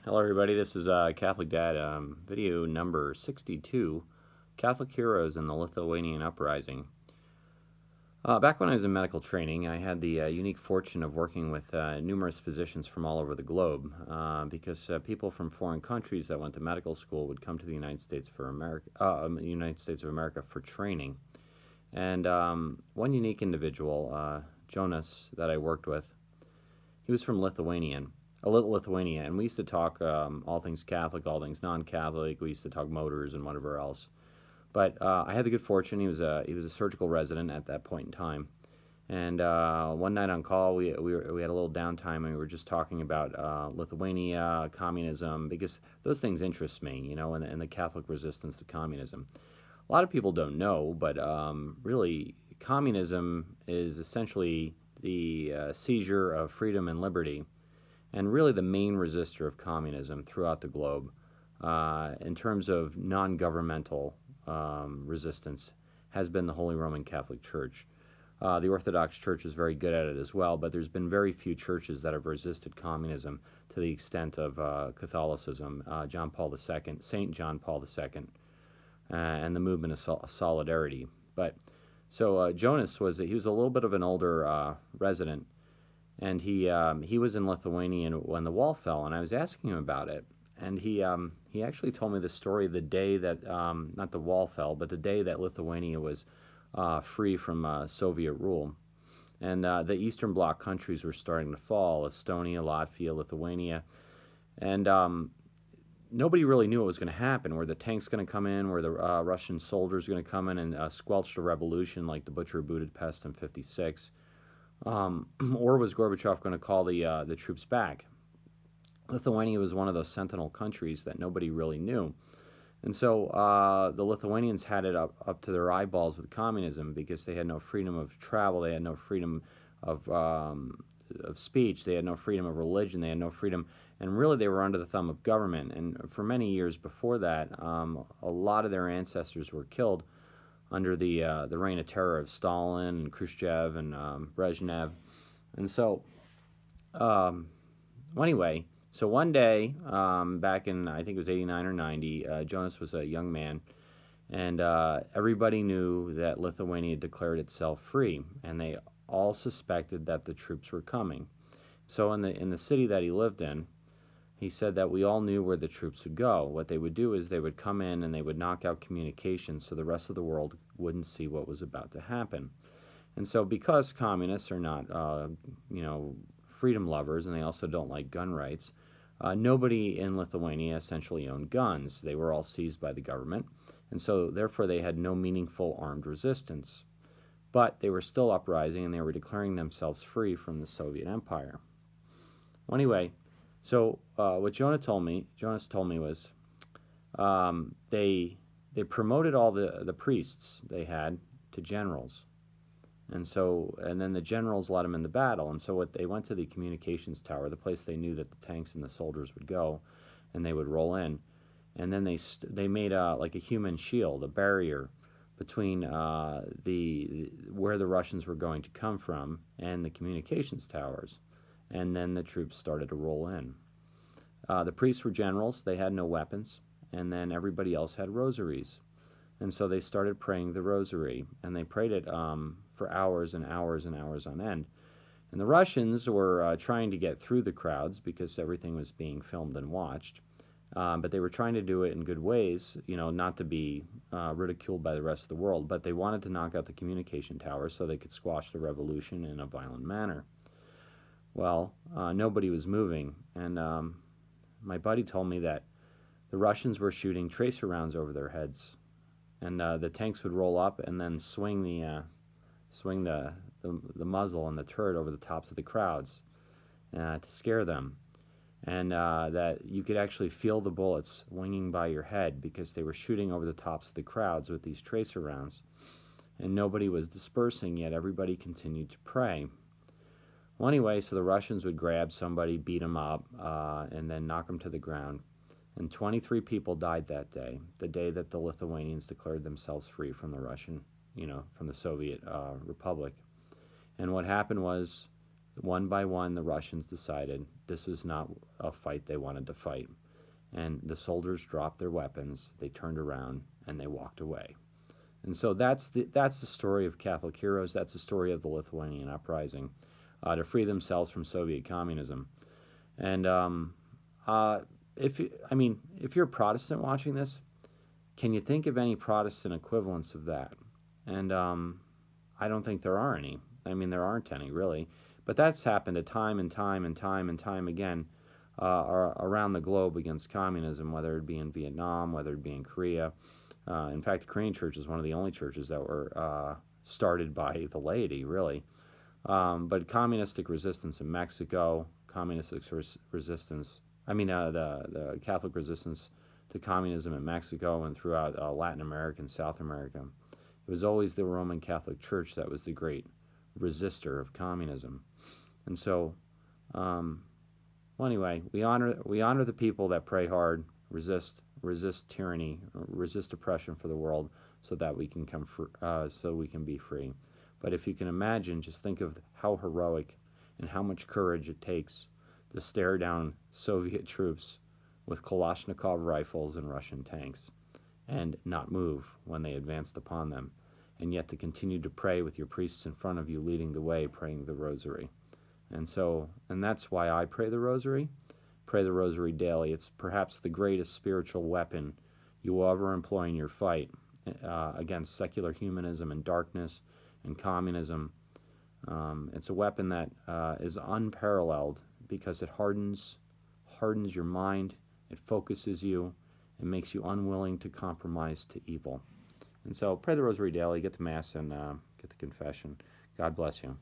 Hello everybody, this is Catholic Dad, video number 62, Catholic Heroes in the Lithuanian Uprising. Back when I was in medical training, I had the unique fortune of working with numerous physicians from all over the globe, because people from foreign countries that went to medical school would come to the United States of America for training. And one unique individual, Jonas, that I worked with, he was from Lithuania, and we used to talk all things Catholic, all things non-Catholic. We used to talk motors and whatever else. But I had the good fortune. He was a surgical resident at that point in time, and one night on call, we had a little downtime, and we were just talking about Lithuania, communism, because those things interest me, and the Catholic resistance to communism. A lot of people don't know, but really, communism is essentially the seizure of freedom and liberty, and really the main resistor of communism throughout the globe in terms of non-governmental resistance has been the Holy Roman Catholic Church. The Orthodox Church is very good at it as well, but there's been very few churches that have resisted communism to the extent of Catholicism, John Paul II, Saint John Paul II, and the movement of solidarity. But so Jonas he was a little bit of an older resident, and he was in Lithuania when the wall fell, and I was asking him about it, and he actually told me the story the day that not the wall fell, but the day that Lithuania was free from Soviet rule, and the Eastern Bloc countries were starting to fall: Estonia, Latvia, Lithuania, and nobody really knew what was going to happen. Were the tanks going to come in? Were the Russian soldiers going to come in and squelch the revolution like the Butcher of Budapest in '56? Or was Gorbachev going to call the troops back? Lithuania was one of those sentinel countries that nobody really knew. And so the Lithuanians had it up to their eyeballs with communism, because they had no freedom of travel, they had no freedom of speech, they had no freedom of religion, they had no freedom, and really they were under the thumb of government. And for many years before that, a lot of their ancestors were killed under the reign of terror of Stalin and Khrushchev and Brezhnev. And so, anyway, so one day, back in, I think it was 89 or 90, Jonas was a young man, and everybody knew that Lithuania declared itself free, and they all suspected that the troops were coming. So in the city that he lived in, he said that we all knew where the troops would go. What they would do is they would come in and they would knock out communication so the rest of the world wouldn't see what was about to happen. And so, because communists are not, freedom lovers, and they also don't like gun rights, nobody in Lithuania essentially owned guns. They were all seized by the government, and so therefore they had no meaningful armed resistance. But they were still uprising, and they were declaring themselves free from the Soviet Empire. Well, anyway, so what Jonas told me was they promoted all the priests they had to generals, and then the generals let them in the battle. And so they went to the communications tower, the place they knew that the tanks and the soldiers would go, and they would roll in, and then they made like a human shield, a barrier between where the Russians were going to come from and the communications towers. And then the troops started to roll in. The priests were generals, they had no weapons, and then everybody else had rosaries. And so they started praying the rosary, and they prayed it for hours and hours and hours on end. And the Russians were trying to get through the crowds, because everything was being filmed and watched. But they were trying to do it in good ways, not to be ridiculed by the rest of the world, but they wanted to knock out the communication towers so they could squash the revolution in a violent manner. Well, nobody was moving, and my buddy told me that the Russians were shooting tracer rounds over their heads, and the tanks would roll up and then swing the muzzle and the turret over the tops of the crowds to scare them, and that you could actually feel the bullets winging by your head, because they were shooting over the tops of the crowds with these tracer rounds, and nobody was dispersing, yet everybody continued to pray. Well, anyway, so the Russians would grab somebody, beat them up, and then knock them to the ground. And 23 people died that day, the day that the Lithuanians declared themselves free from the Russian, from the Soviet Republic. And what happened was One by one, the Russians decided this was not a fight they wanted to fight. And the soldiers dropped their weapons, they turned around, and they walked away. And so that's the story of Catholic heroes. That's the story of the Lithuanian uprising to free themselves from Soviet communism. And if you're a Protestant watching this, can you think of any Protestant equivalents of that? And I don't think there are any. I mean, there aren't any really. But that's happened a time and time and time and time again around the globe against communism, whether it be in Vietnam, whether it be in Korea. In fact, the Korean church is one of the only churches that were started by the laity, really. But communistic resistance in Mexico, resistance, the Catholic resistance to communism in Mexico and throughout Latin America and South America. It was always the Roman Catholic Church that was the great resistor of communism. And so, well, anyway, we honor the people that pray hard, resist tyranny, resist oppression for the world, so that we can so we can be free. But if you can imagine, just think of how heroic and how much courage it takes to stare down Soviet troops with Kalashnikov rifles and Russian tanks and not move when they advanced upon them, and yet to continue to pray with your priests in front of you leading the way, praying the rosary. And that's why I pray the rosary daily. It's perhaps the greatest spiritual weapon you will ever employ in your fight against secular humanism and darkness and communism. It's a weapon that is unparalleled because it hardens your mind, it focuses you, it makes you unwilling to compromise to evil. And so pray the rosary daily, get to Mass, and get to confession. God bless you.